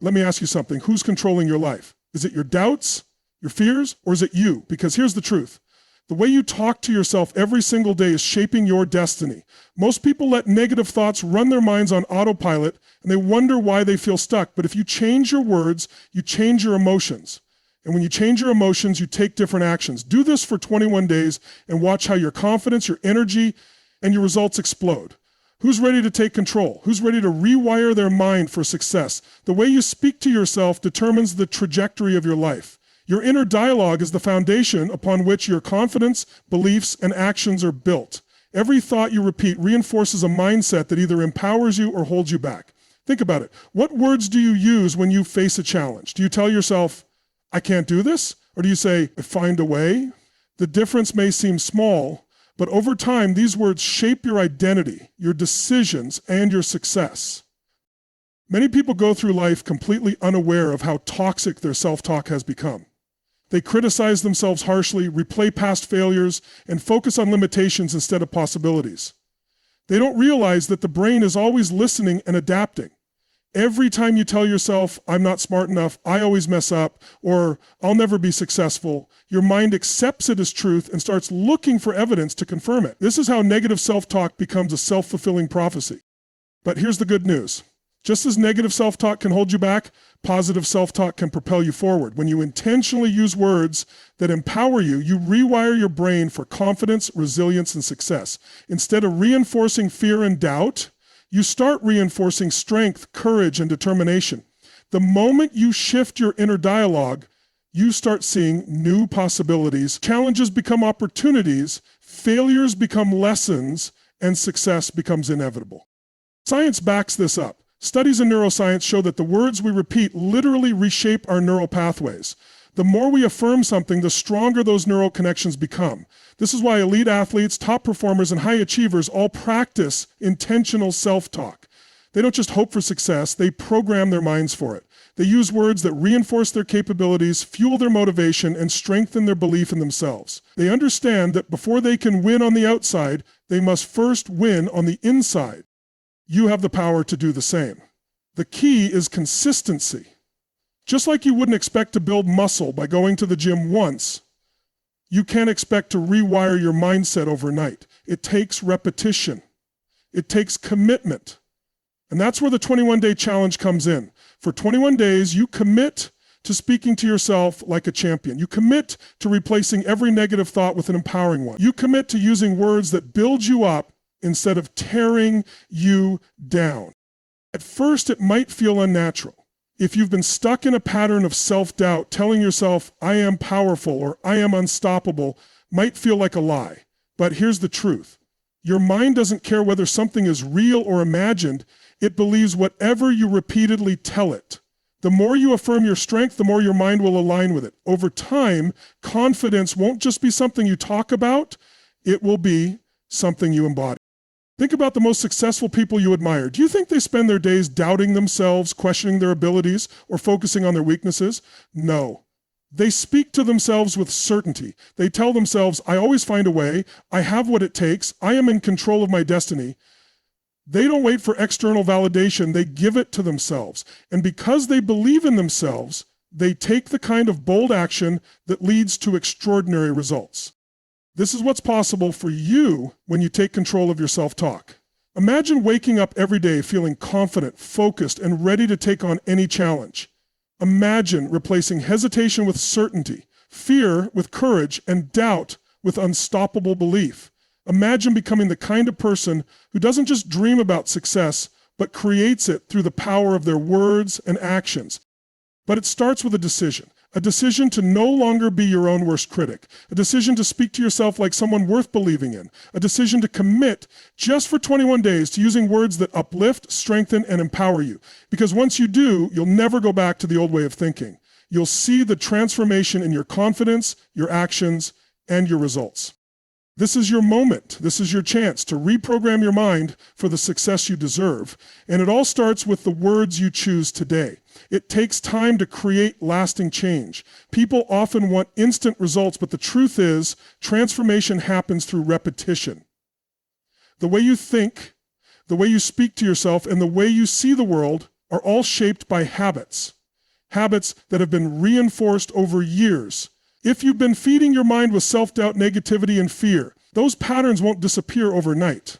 Let me ask you something. Who's controlling your life? Is it your doubts, your fears, or is it you? Because here's the truth. The way you talk to yourself every single day is shaping your destiny. Most people let negative thoughts run their minds on autopilot, and they wonder why they feel stuck. But if you change your words, you change your emotions. And when you change your emotions, you take different actions. Do this for 21 days and watch how your confidence, your energy, and your results explode. Who's ready to take control? Who's ready to rewire their mind for success? The way you speak to yourself determines the trajectory of your life. Your inner dialogue is the foundation upon which your confidence, beliefs, and actions are built. Every thought you repeat reinforces a mindset that either empowers you or holds you back. Think about it. What words do you use when you face a challenge? Do you tell yourself, I can't do this? Or do you say, find a way? The difference may seem small, but over time, these words shape your identity, your decisions, and your success. Many people go through life completely unaware of how toxic their self-talk has become. They criticize themselves harshly, replay past failures, and focus on limitations instead of possibilities. They don't realize that the brain is always listening and adapting. Every time you tell yourself, I'm not smart enough, I always mess up, or I'll never be successful, your mind accepts it as truth and starts looking for evidence to confirm it. This is how negative self-talk becomes a self-fulfilling prophecy. But here's the good news. Just as negative self-talk can hold you back, positive self-talk can propel you forward. When you intentionally use words that empower you, you rewire your brain for confidence, resilience, and success. Instead of reinforcing fear and doubt, you start reinforcing strength, courage, and determination. The moment you shift your inner dialogue, you start seeing new possibilities. Challenges become opportunities, failures become lessons, and success becomes inevitable. Science backs this up. Studies in neuroscience show that the words we repeat literally reshape our neural pathways. The more we affirm something, the stronger those neural connections become. This is why elite athletes, top performers, and high achievers all practice intentional self-talk. They don't just hope for success, they program their minds for it. They use words that reinforce their capabilities, fuel their motivation, and strengthen their belief in themselves. They understand that before they can win on the outside, they must first win on the inside. You have the power to do the same. The key is consistency. Just like you wouldn't expect to build muscle by going to the gym once, you can't expect to rewire your mindset overnight. It takes repetition. It takes commitment. And that's where the 21-day challenge comes in. For 21 days, you commit to speaking to yourself like a champion. You commit to replacing every negative thought with an empowering one. You commit to using words that build you up instead of tearing you down. At first, it might feel unnatural. If you've been stuck in a pattern of self-doubt, telling yourself, I am powerful or I am unstoppable, might feel like a lie. But here's the truth. Your mind doesn't care whether something is real or imagined. It believes whatever you repeatedly tell it. The more you affirm your strength, the more your mind will align with it. Over time, confidence won't just be something you talk about, it will be something you embody. Think about the most successful people you admire. Do you think they spend their days doubting themselves, questioning their abilities, or focusing on their weaknesses? No. They speak to themselves with certainty. They tell themselves, I always find a way, I have what it takes, I am in control of my destiny. They don't wait for external validation, they give it to themselves. And because they believe in themselves, they take the kind of bold action that leads to extraordinary results. This is what's possible for you when you take control of your self-talk. Imagine waking up every day feeling confident, focused, and ready to take on any challenge. Imagine replacing hesitation with certainty, fear with courage, and doubt with unstoppable belief. Imagine becoming the kind of person who doesn't just dream about success, but creates it through the power of their words and actions. But it starts with a decision to no longer be your own worst critic, a decision to speak to yourself like someone worth believing in, a decision to commit just for 21 days to using words that uplift, strengthen, and empower you. Because once you do, you'll never go back to the old way of thinking. You'll see the transformation in your confidence, your actions, and your results. This is your moment. This is your chance to reprogram your mind for the success you deserve. And it all starts with the words you choose today. It takes time to create lasting change. People often want instant results, but the truth is, transformation happens through repetition. The way you think, the way you speak to yourself, and the way you see the world are all shaped by habits. Habits that have been reinforced over years. If you've been feeding your mind with self-doubt, negativity, and fear, those patterns won't disappear overnight.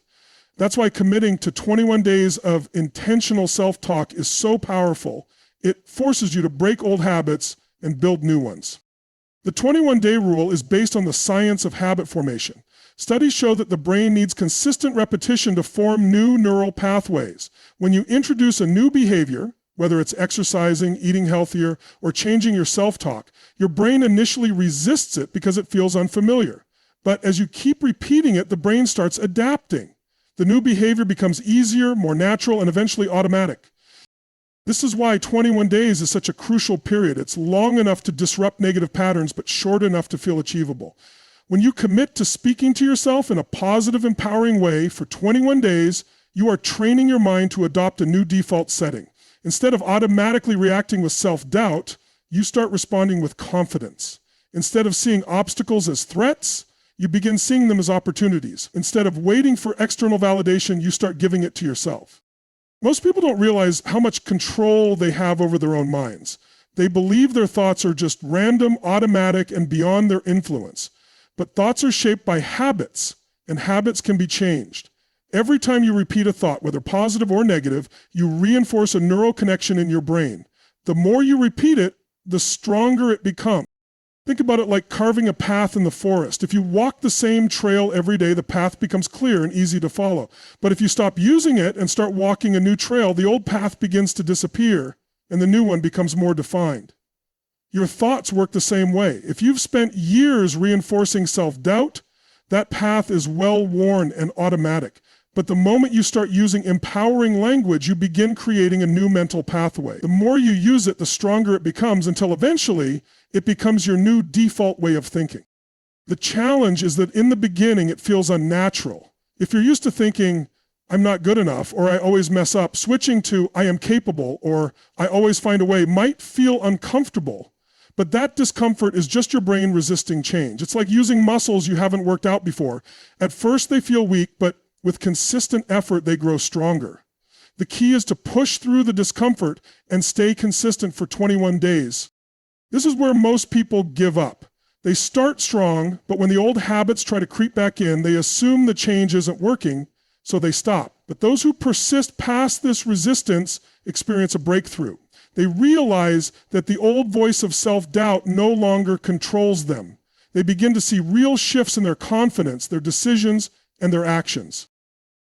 That's why committing to 21 days of intentional self-talk is so powerful. It forces you to break old habits and build new ones. The 21-day rule is based on the science of habit formation. Studies show that the brain needs consistent repetition to form new neural pathways. When you introduce a new behavior, whether it's exercising, eating healthier, or changing your self-talk, your brain initially resists it because it feels unfamiliar. But as you keep repeating it, the brain starts adapting. The new behavior becomes easier, more natural, and eventually automatic. This is why 21 days is such a crucial period. It's long enough to disrupt negative patterns, but short enough to feel achievable. When you commit to speaking to yourself in a positive, empowering way for 21 days, you are training your mind to adopt a new default setting. Instead of automatically reacting with self-doubt, you start responding with confidence. Instead of seeing obstacles as threats, you begin seeing them as opportunities. Instead of waiting for external validation, you start giving it to yourself. Most people don't realize how much control they have over their own minds. They believe their thoughts are just random, automatic, and beyond their influence. But thoughts are shaped by habits, and habits can be changed. Every time you repeat a thought, whether positive or negative, you reinforce a neural connection in your brain. The more you repeat it, the stronger it becomes. Think about it like carving a path in the forest. If you walk the same trail every day, the path becomes clear and easy to follow. But if you stop using it and start walking a new trail, the old path begins to disappear and the new one becomes more defined. Your thoughts work the same way. If you've spent years reinforcing self-doubt, that path is well-worn and automatic. But the moment you start using empowering language, you begin creating a new mental pathway. The more you use it, the stronger it becomes until eventually it becomes your new default way of thinking. The challenge is that in the beginning, it feels unnatural. If you're used to thinking, I'm not good enough, or I always mess up, switching to I am capable, or I always find a way might feel uncomfortable. But that discomfort is just your brain resisting change. It's like using muscles you haven't worked out before. At first they feel weak, but with consistent effort, they grow stronger. The key is to push through the discomfort and stay consistent for 21 days. This is where most people give up. They start strong, but when the old habits try to creep back in, they assume the change isn't working, so they stop. But those who persist past this resistance experience a breakthrough. They realize that the old voice of self-doubt no longer controls them. They begin to see real shifts in their confidence, their decisions, and their actions.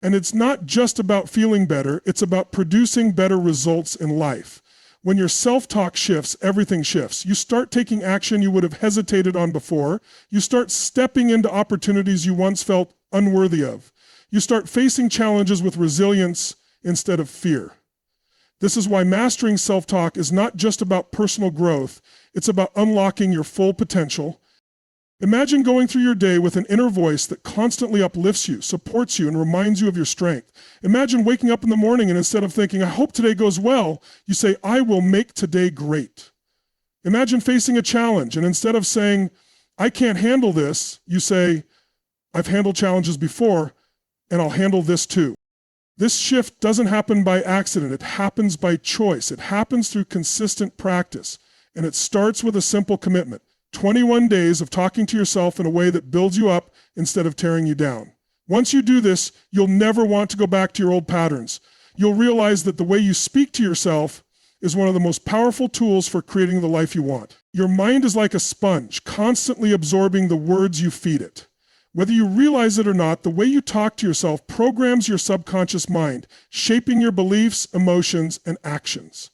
And it's not just about feeling better, it's about producing better results in life. When your self-talk shifts, everything shifts. You start taking action you would have hesitated on before. You start stepping into opportunities you once felt unworthy of. You start facing challenges with resilience instead of fear. This is why mastering self-talk is not just about personal growth, it's about unlocking your full potential. Imagine going through your day with an inner voice that constantly uplifts you, supports you, and reminds you of your strength. Imagine waking up in the morning and instead of thinking, I hope today goes well, you say, I will make today great. Imagine facing a challenge and instead of saying, I can't handle this, you say, I've handled challenges before and I'll handle this too. This shift doesn't happen by accident. It happens by choice. It happens through consistent practice. And it starts with a simple commitment. 21 days of talking to yourself in a way that builds you up instead of tearing you down. Once you do this, you'll never want to go back to your old patterns. You'll realize that the way you speak to yourself is one of the most powerful tools for creating the life you want. Your mind is like a sponge, constantly absorbing the words you feed it. Whether you realize it or not, the way you talk to yourself programs your subconscious mind, shaping your beliefs, emotions, and actions.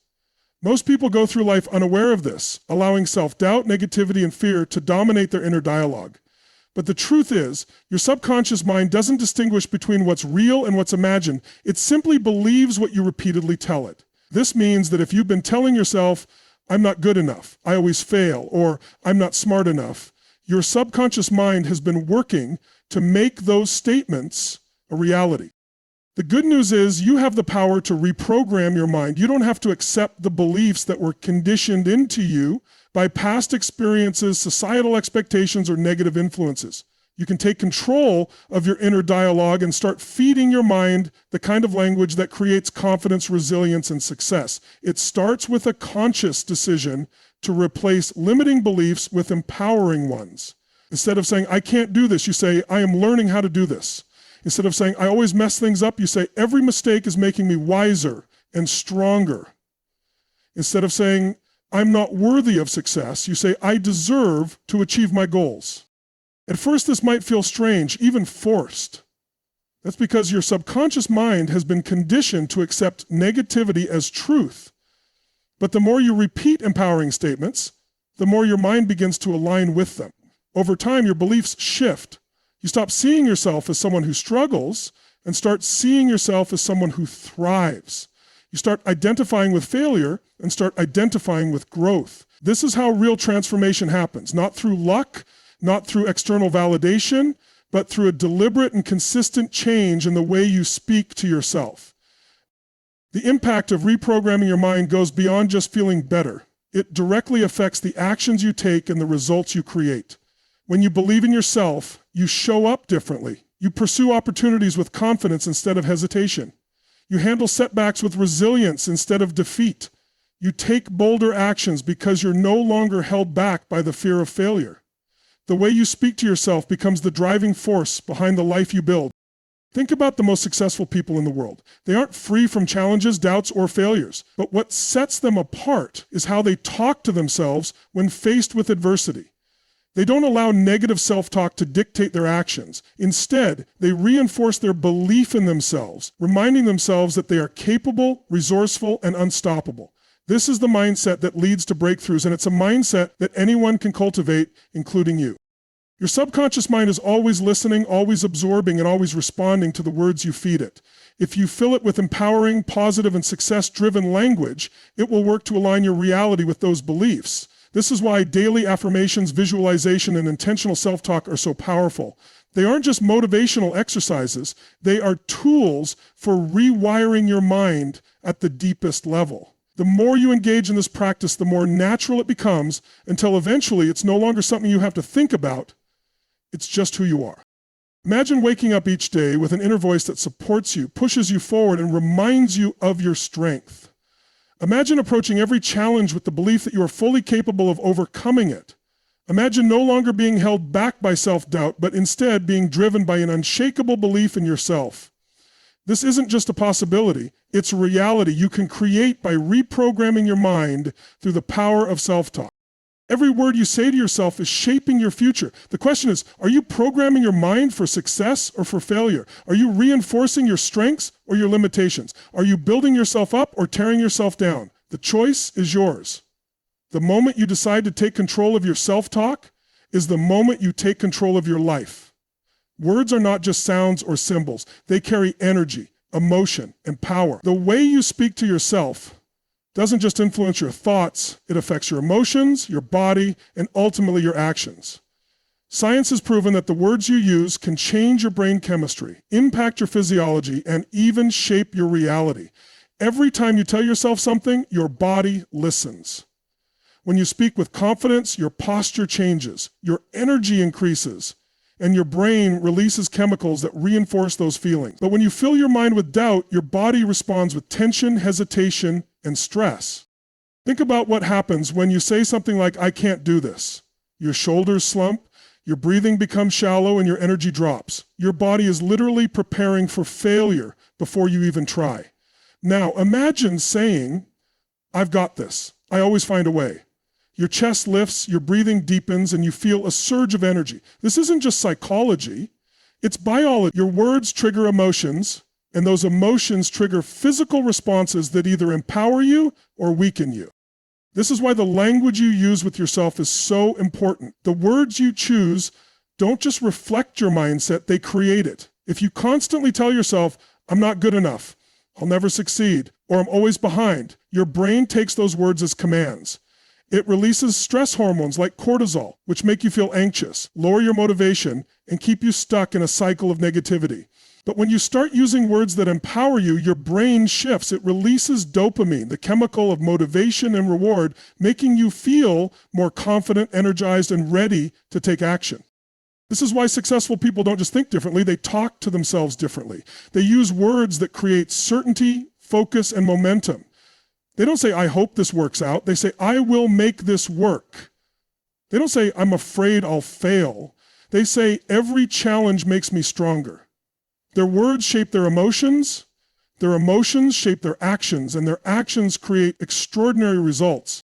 Most people go through life unaware of this, allowing self-doubt, negativity, and fear to dominate their inner dialogue. But the truth is, your subconscious mind doesn't distinguish between what's real and what's imagined. It simply believes what you repeatedly tell it. This means that if you've been telling yourself, I'm not good enough, I always fail, or I'm not smart enough, your subconscious mind has been working to make those statements a reality. The good news is you have the power to reprogram your mind. You don't have to accept the beliefs that were conditioned into you by past experiences, societal expectations, or negative influences. You can take control of your inner dialogue and start feeding your mind the kind of language that creates confidence, resilience, and success. It starts with a conscious decision to replace limiting beliefs with empowering ones. Instead of saying, I can't do this, you say, I am learning how to do this. Instead of saying, I always mess things up, you say, every mistake is making me wiser and stronger. Instead of saying, I'm not worthy of success, you say, I deserve to achieve my goals. At first, this might feel strange, even forced. That's because your subconscious mind has been conditioned to accept negativity as truth. But the more you repeat empowering statements, the more your mind begins to align with them. Over time, your beliefs shift. You stop seeing yourself as someone who struggles and start seeing yourself as someone who thrives. You start identifying with failure and start identifying with growth. This is how real transformation happens, not through luck, not through external validation, but through a deliberate and consistent change in the way you speak to yourself. The impact of reprogramming your mind goes beyond just feeling better. It directly affects the actions you take and the results you create. When you believe in yourself, you show up differently. You pursue opportunities with confidence instead of hesitation. You handle setbacks with resilience instead of defeat. You take bolder actions because you're no longer held back by the fear of failure. The way you speak to yourself becomes the driving force behind the life you build. Think about the most successful people in the world. They aren't free from challenges, doubts, or failures. But what sets them apart is how they talk to themselves when faced with adversity. They don't allow negative self-talk to dictate their actions. Instead, they reinforce their belief in themselves, reminding themselves that they are capable, resourceful, and unstoppable. This is the mindset that leads to breakthroughs, and it's a mindset that anyone can cultivate, including you. Your subconscious mind is always listening, always absorbing, and always responding to the words you feed it. If you fill it with empowering, positive, and success-driven language, it will work to align your reality with those beliefs. This is why daily affirmations, visualization, and intentional self-talk are so powerful. They aren't just motivational exercises, they are tools for rewiring your mind at the deepest level. The more you engage in this practice, the more natural it becomes, until eventually it's no longer something you have to think about. It's just who you are. Imagine waking up each day with an inner voice that supports you, pushes you forward, and reminds you of your strength. Imagine approaching every challenge with the belief that you are fully capable of overcoming it. Imagine no longer being held back by self-doubt, but instead being driven by an unshakable belief in yourself. This isn't just a possibility, it's a reality you can create by reprogramming your mind through the power of self-talk. Every word you say to yourself is shaping your future. The question is, are you programming your mind for success or for failure? Are you reinforcing your strengths or your limitations? Are you building yourself up or tearing yourself down? The choice is yours. The moment you decide to take control of your self-talk is the moment you take control of your life. Words are not just sounds or symbols. They carry energy, emotion, and power. The way you speak to yourself doesn't just influence your thoughts, it affects your emotions, your body, and ultimately your actions. Science has proven that the words you use can change your brain chemistry, impact your physiology, and even shape your reality. Every time you tell yourself something, your body listens. When you speak with confidence, your posture changes, your energy increases, and your brain releases chemicals that reinforce those feelings. But when you fill your mind with doubt, your body responds with tension, hesitation, and stress. Think about what happens when you say something like, I can't do this. Your shoulders slump, your breathing becomes shallow, and your energy drops. Your body is literally preparing for failure before you even try. Now, imagine saying, I've got this. I always find a way. Your chest lifts, your breathing deepens, and you feel a surge of energy. This isn't just psychology, it's biology. Your words trigger emotions, and those emotions trigger physical responses that either empower you or weaken you. This is why the language you use with yourself is so important. The words you choose don't just reflect your mindset, they create it. If you constantly tell yourself, I'm not good enough, I'll never succeed, or I'm always behind, your brain takes those words as commands. It releases stress hormones like cortisol, which make you feel anxious, lower your motivation, and keep you stuck in a cycle of negativity. But when you start using words that empower you, your brain shifts. It releases dopamine, the chemical of motivation and reward, making you feel more confident, energized, and ready to take action. This is why successful people don't just think differently, they talk to themselves differently. They use words that create certainty, focus, and momentum. They don't say, I hope this works out. They say, I will make this work. They don't say, I'm afraid I'll fail. They say, every challenge makes me stronger. Their words shape their emotions shape their actions, and their actions create extraordinary results.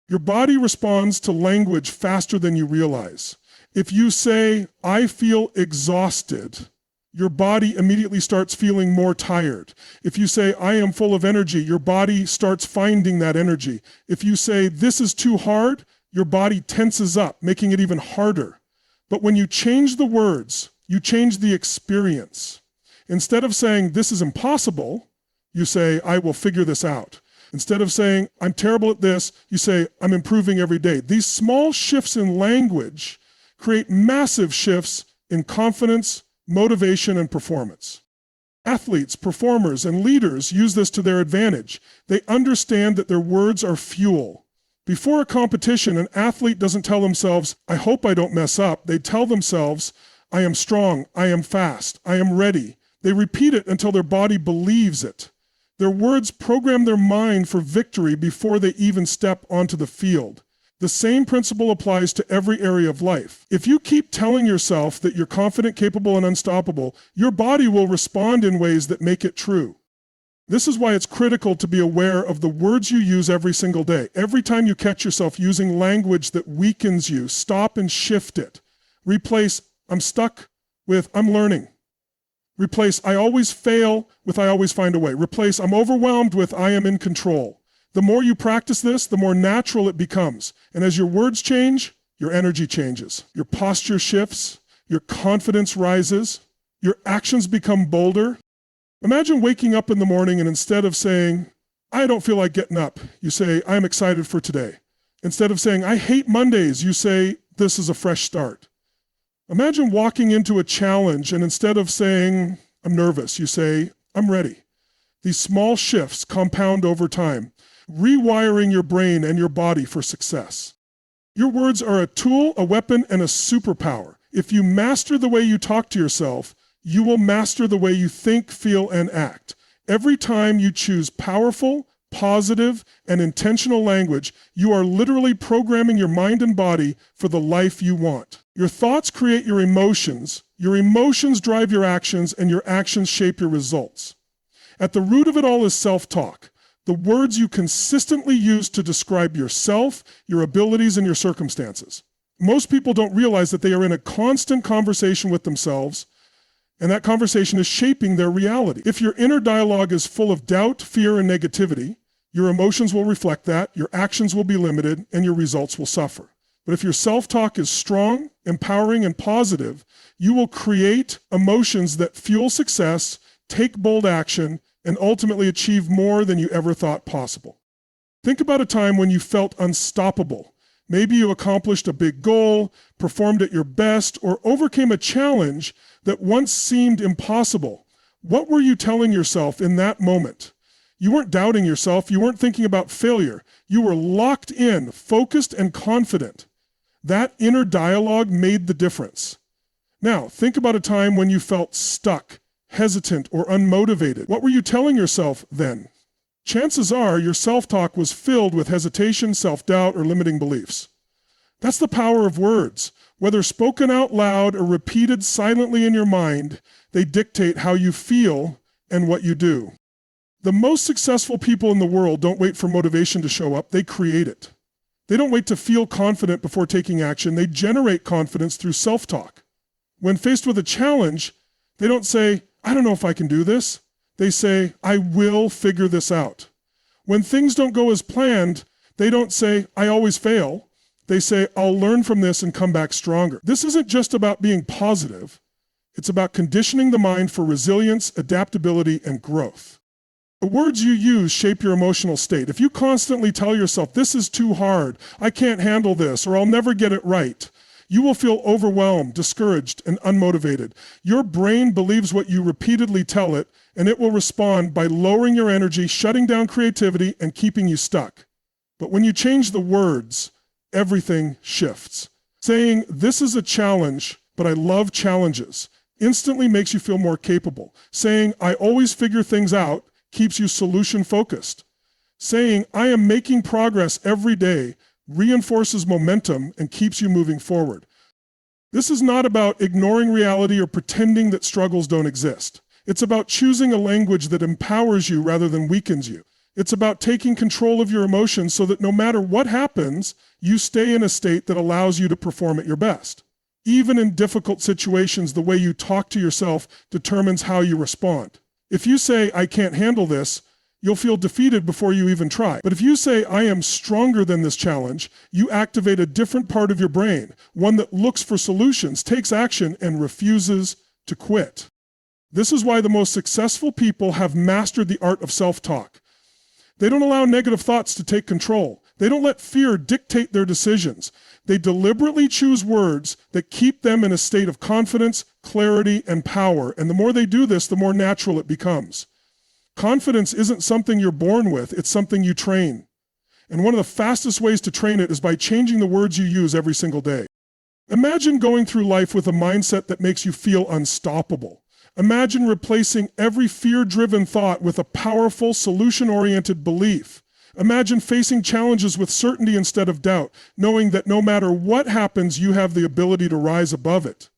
Your body responds to language faster than you realize. If you say, I feel exhausted, your body immediately starts feeling more tired. If you say, I am full of energy, your body starts finding that energy. If you say, this is too hard, your body tenses up, making it even harder. But when you change the words, you change the experience. Instead of saying, this is impossible, you say, I will figure this out. Instead of saying, I'm terrible at this, you say, I'm improving every day. These small shifts in language create massive shifts in confidence, motivation, and performance. Athletes, performers, and leaders use this to their advantage. They understand that their words are fuel. Before a competition, an athlete doesn't tell themselves, I hope I don't mess up. They tell themselves, I am strong, I am fast, I am ready. They repeat it until their body believes it. Their words program their mind for victory before they even step onto the field. The same principle applies to every area of life. If you keep telling yourself that you're confident, capable, and unstoppable, your body will respond in ways that make it true. This is why it's critical to be aware of the words you use every single day. Every time you catch yourself using language that weakens you, stop and shift it. Replace, I'm stuck with, I'm learning. Replace, I always fail with, I always find a way. Replace, I'm overwhelmed with, I am in control. The more you practice this, the more natural it becomes. And as your words change, your energy changes. Your posture shifts, your confidence rises, your actions become bolder. Imagine waking up in the morning and instead of saying, I don't feel like getting up, you say, I'm excited for today. Instead of saying, I hate Mondays, you say, this is a fresh start. Imagine walking into a challenge and instead of saying, I'm nervous, you say, I'm ready. These small shifts compound over time, rewiring your brain and your body for success. Your words are a tool, a weapon, and a superpower. If you master the way you talk to yourself, you will master the way you think, feel, and act. Every time you choose powerful, positive, and intentional language, you are literally programming your mind and body for the life you want. Your thoughts create your emotions drive your actions, and your actions shape your results. At the root of it all is self-talk, the words you consistently use to describe yourself, your abilities, and your circumstances. Most people don't realize that they are in a constant conversation with themselves, and that conversation is shaping their reality. If your inner dialogue is full of doubt, fear, and negativity, your emotions will reflect that, your actions will be limited, and your results will suffer. But if your self-talk is strong, empowering, and positive, you will create emotions that fuel success, take bold action, and ultimately achieve more than you ever thought possible. Think about a time when you felt unstoppable. Maybe you accomplished a big goal, performed at your best, or overcame a challenge that once seemed impossible. What were you telling yourself in that moment? You weren't doubting yourself. You weren't thinking about failure. You were locked in, focused, and confident. That inner dialogue made the difference. Now, think about a time when you felt stuck, hesitant, or unmotivated. What were you telling yourself then? Chances are your self-talk was filled with hesitation, self-doubt, or limiting beliefs. That's the power of words. Whether spoken out loud or repeated silently in your mind, they dictate how you feel and what you do. The most successful people in the world don't wait for motivation to show up, they create it. They don't wait to feel confident before taking action, they generate confidence through self-talk. When faced with a challenge, they don't say, I don't know if I can do this. They say, I will figure this out. When things don't go as planned, they don't say, I always fail. They say, I'll learn from this and come back stronger. This isn't just about being positive. It's about conditioning the mind for resilience, adaptability, and growth. The words you use shape your emotional state. If you constantly tell yourself, this is too hard, I can't handle this, or I'll never get it right, you will feel overwhelmed, discouraged, and unmotivated. Your brain believes what you repeatedly tell it, and it will respond by lowering your energy, shutting down creativity, and keeping you stuck. But when you change the words, everything shifts. Saying, this is a challenge, but I love challenges instantly makes you feel more capable. Saying, I always figure things out keeps you solution focused. Saying, I am making progress every day reinforces momentum and keeps you moving forward. This is not about ignoring reality or pretending that struggles don't exist. It's about choosing a language that empowers you rather than weakens you. It's about taking control of your emotions so that no matter what happens, you stay in a state that allows you to perform at your best. Even in difficult situations, the way you talk to yourself determines how you respond. If you say, I can't handle this, you'll feel defeated before you even try. But if you say, I am stronger than this challenge, you activate a different part of your brain, one that looks for solutions, takes action, and refuses to quit. This is why the most successful people have mastered the art of self-talk. They don't allow negative thoughts to take control. They don't let fear dictate their decisions. They deliberately choose words that keep them in a state of confidence, clarity, and power. And the more they do this, the more natural it becomes. Confidence isn't something you're born with, it's something you train. And one of the fastest ways to train it is by changing the words you use every single day. Imagine going through life with a mindset that makes you feel unstoppable. Imagine replacing every fear-driven thought with a powerful, solution-oriented belief. Imagine facing challenges with certainty instead of doubt, knowing that no matter what happens, you have the ability to rise above it.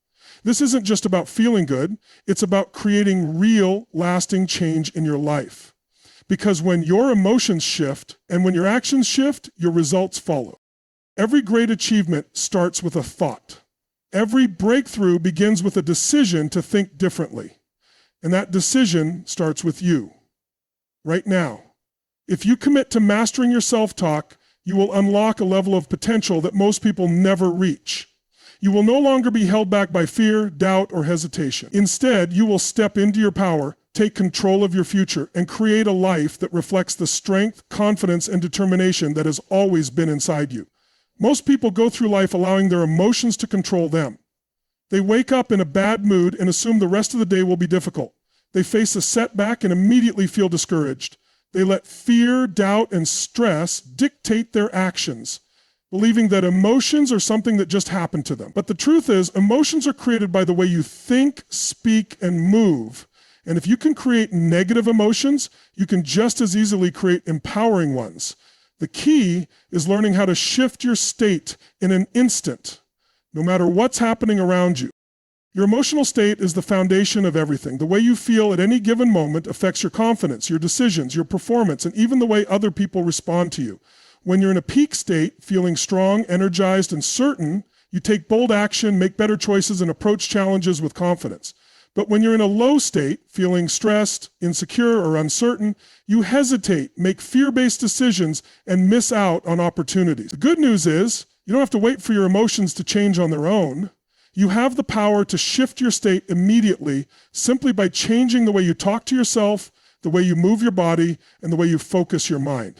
This isn't just about feeling good, it's about creating real, lasting change in your life. Because when your emotions shift and when your actions shift, your results follow. Every great achievement starts with a thought. Every breakthrough begins with a decision to think differently. And that decision starts with you, right now. If you commit to mastering your self-talk, you will unlock a level of potential that most people never reach. You will no longer be held back by fear, doubt, or hesitation. Instead, you will step into your power, take control of your future, and create a life that reflects the strength, confidence, and determination that has always been inside you. Most people go through life allowing their emotions to control them. They wake up in a bad mood and assume the rest of the day will be difficult. They face a setback and immediately feel discouraged. They let fear, doubt, and stress dictate their actions, believing that emotions are something that just happened to them. But the truth is, emotions are created by the way you think, speak, and move. And if you can create negative emotions, you can just as easily create empowering ones. The key is learning how to shift your state in an instant, no matter what's happening around you. Your emotional state is the foundation of everything. The way you feel at any given moment affects your confidence, your decisions, your performance, and even the way other people respond to you. When you're in a peak state, feeling strong, energized, and certain, you take bold action, make better choices, and approach challenges with confidence. But when you're in a low state, feeling stressed, insecure, or uncertain, you hesitate, make fear-based decisions, and miss out on opportunities. The good news is, you don't have to wait for your emotions to change on their own. You have the power to shift your state immediately simply by changing the way you talk to yourself, the way you move your body, and the way you focus your mind.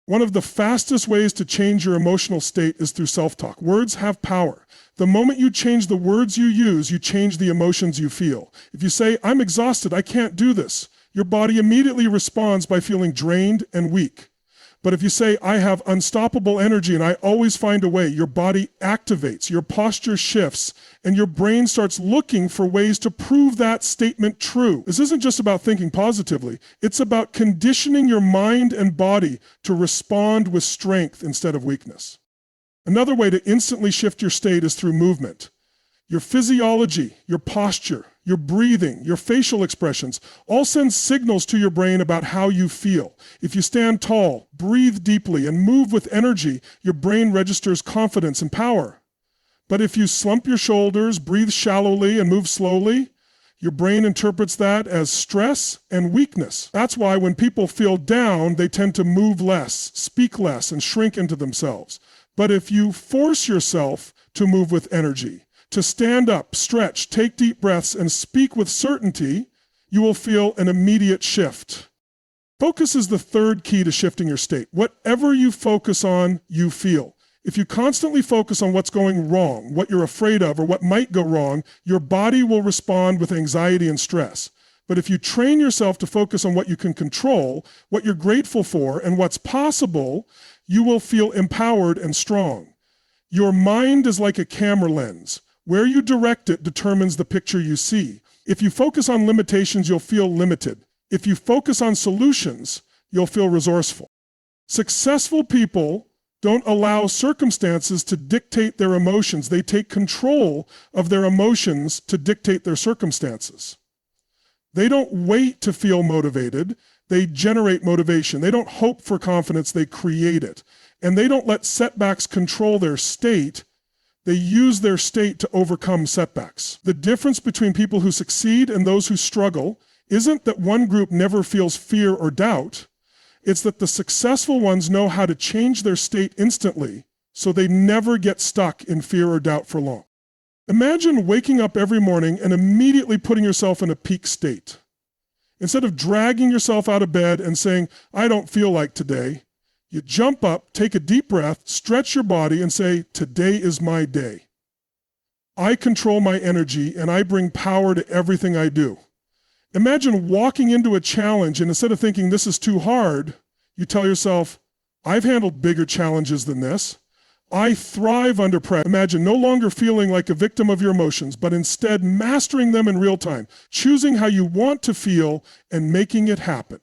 One of the fastest ways to change your emotional state is through self-talk. Words have power. The moment you change the words you use, you change the emotions you feel. If you say, I'm exhausted, I can't do this, your body immediately responds by feeling drained and weak. But if you say, I have unstoppable energy and I always find a way, your body activates, your posture shifts, and your brain starts looking for ways to prove that statement true. This isn't just about thinking positively. It's about conditioning your mind and body to respond with strength instead of weakness. Another way to instantly shift your state is through movement. Your physiology, your posture, your breathing, your facial expressions all send signals to your brain about how you feel. If you stand tall, breathe deeply, and move with energy, your brain registers confidence and power. But if you slump your shoulders, breathe shallowly, and move slowly, your brain interprets that as stress and weakness. That's why when people feel down, they tend to move less, speak less, and shrink into themselves. But if you force yourself to move with energy, to stand up, stretch, take deep breaths, and speak with certainty, you will feel an immediate shift. Focus is the third key to shifting your state. Whatever you focus on, you feel. If you constantly focus on what's going wrong, what you're afraid of, or what might go wrong, your body will respond with anxiety and stress. But if you train yourself to focus on what you can control, what you're grateful for, and what's possible, you will feel empowered and strong. Your mind is like a camera lens. Where you direct it determines the picture you see. If you focus on limitations, you'll feel limited. If you focus on solutions, you'll feel resourceful. Successful people don't allow circumstances to dictate their emotions. They take control of their emotions to dictate their circumstances. They don't wait to feel motivated. They generate motivation. They don't hope for confidence. They create it. And they don't let setbacks control their state. They use their state to overcome setbacks. The difference between people who succeed and those who struggle isn't that one group never feels fear or doubt. It's that the successful ones know how to change their state instantly, so they never get stuck in fear or doubt for long. Imagine waking up every morning and immediately putting yourself in a peak state. Instead of dragging yourself out of bed and saying, I don't feel like today, you jump up, take a deep breath, stretch your body, and say, today is my day. I control my energy and I bring power to everything I do. Imagine walking into a challenge and instead of thinking this is too hard, you tell yourself, I've handled bigger challenges than this. I thrive under pressure. Imagine no longer feeling like a victim of your emotions, but instead mastering them in real time, choosing how you want to feel and making it happen.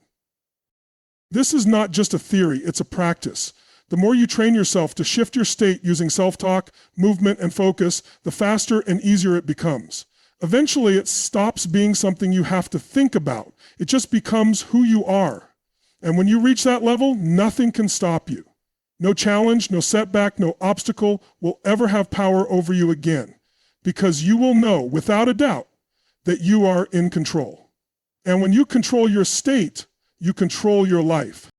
This is not just a theory, it's a practice. The more you train yourself to shift your state using self-talk, movement, and focus, the faster and easier it becomes. Eventually, it stops being something you have to think about. It just becomes who you are. And when you reach that level, nothing can stop you. No challenge, no setback, no obstacle will ever have power over you again, because you will know, without a doubt, that you are in control. And when you control your state, you control your life.